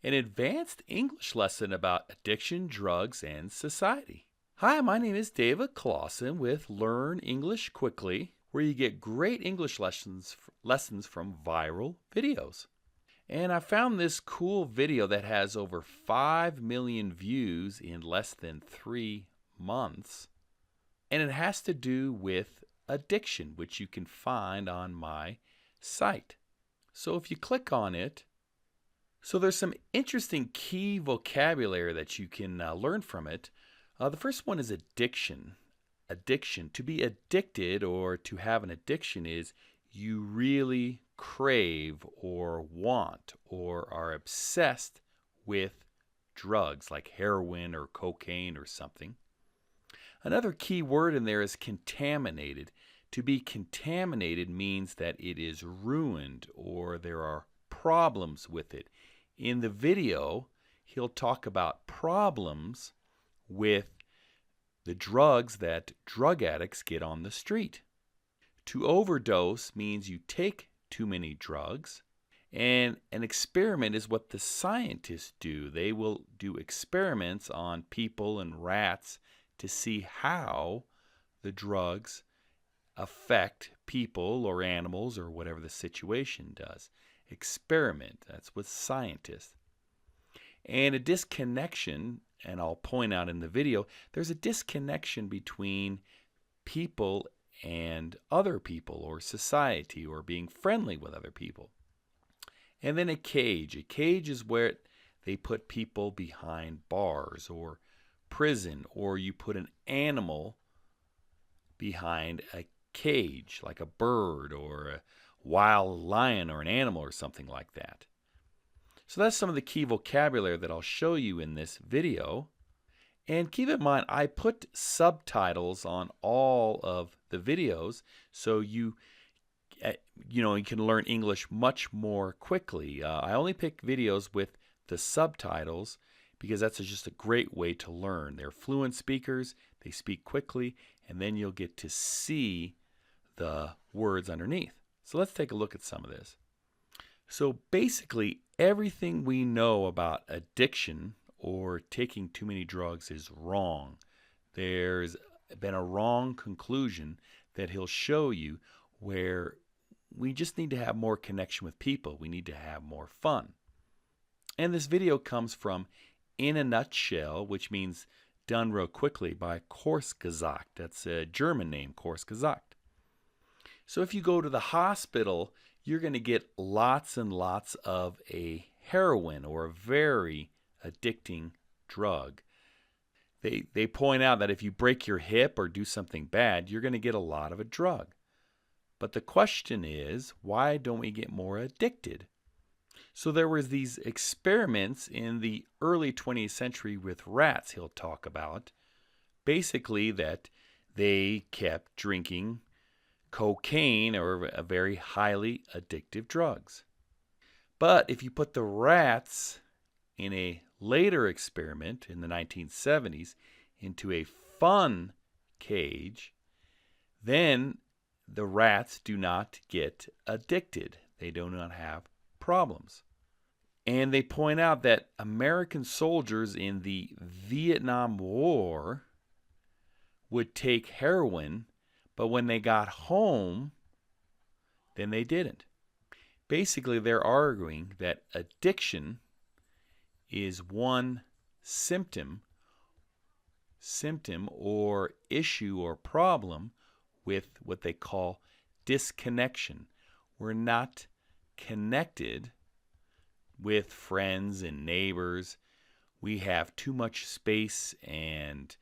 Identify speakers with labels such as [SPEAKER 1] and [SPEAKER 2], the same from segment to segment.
[SPEAKER 1] an advanced English lesson about addiction, drugs, and society. Hi, my name is David Claussen with Learn English Quickly, where you get great English lessons from viral videos. And I found this cool video that has over 5 million views in less than 3 months. And it has to do with addiction, which you can find on my site. So if you click on it, so there's some interesting key vocabulary that you can learn from it. The first one is addiction. Addiction. To be addicted or to have an addiction is you really crave or want or are obsessed with drugs like heroin or cocaine or something. Another key word in there is contaminated. To be contaminated means that it is ruined or there are problems with it. In the video, he'll talk about problems with the drugs that drug addicts get on the street. To overdose means you take too many drugs, and an experiment is what the scientists do. They will do experiments on people and rats to see how the drugs affect people or animals or whatever the situation does. Experiment, that's what scientists. And a disconnection, and I'll point out in the video, there's a disconnection between people and other people or society or being friendly with other people. And then a cage. A cage is where they put people behind bars or prison, or you put an animal behind a cage like a bird or a wild lion or an animal or something like that. So that's some of the key vocabulary that I'll show you in this video. And keep in mind, I put subtitles on all of the videos so you can learn English much more quickly. I only pick videos with the subtitles because that's just a great way to learn. They're fluent speakers, they speak quickly, and then you'll get to see the words underneath. So let's take a look at some of this. So basically, everything we know about addiction or taking too many drugs is wrong. There's been a wrong conclusion that he'll show you where we just need to have more connection with people. We need to have more fun. And this video comes from In a Nutshell, which means done real quickly, by Kurzgesagt. That's a German name, Kurzgesagt. So if you go to the hospital, you're going to get lots and lots of a heroin or a very addicting drug. They point out that if you break your hip or do something bad, you're going to get a lot of a drug. But the question is, why don't we get more addicted? So there was these experiments in the early 20th century with rats he'll talk about. Basically that they kept drinking cocaine or a very highly addictive drugs. But if you put the rats in a later experiment in the 1970s into a fun cage, then the rats do not get addicted. They do not have problems. And they point out that American soldiers in the Vietnam War would take heroin, but when they got home, then they didn't. Basically, they're arguing that addiction is one symptom or issue or problem with what they call disconnection. We're not connected with friends and neighbors. We have too much space and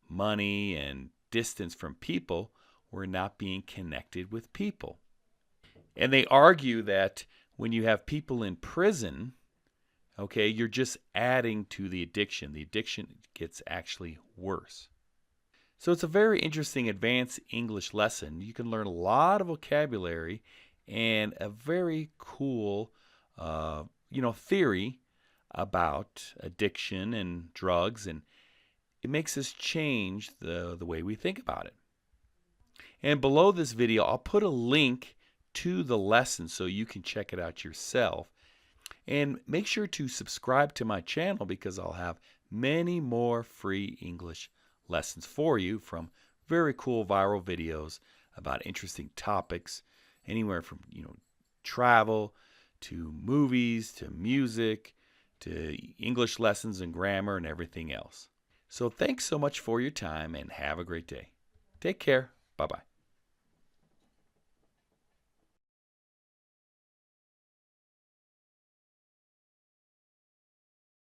[SPEAKER 1] money and distance from people. We're not being connected with people. And they argue that when you have people in prison, okay, you're just adding to the addiction. The addiction gets actually worse. So it's a very interesting advanced English lesson. You can learn a lot of vocabulary and a very cool, theory about addiction and drugs, and it makes us change the way we think about it. And below this video, I'll put a link to the lesson so you can check it out yourself. And make sure to subscribe to my channel because I'll have many more free English lessons for you from very cool viral videos about interesting topics, anywhere from, travel to movies to music to English lessons and grammar and everything else. So thanks so much for your time and have a great day. Take care. Bye-bye.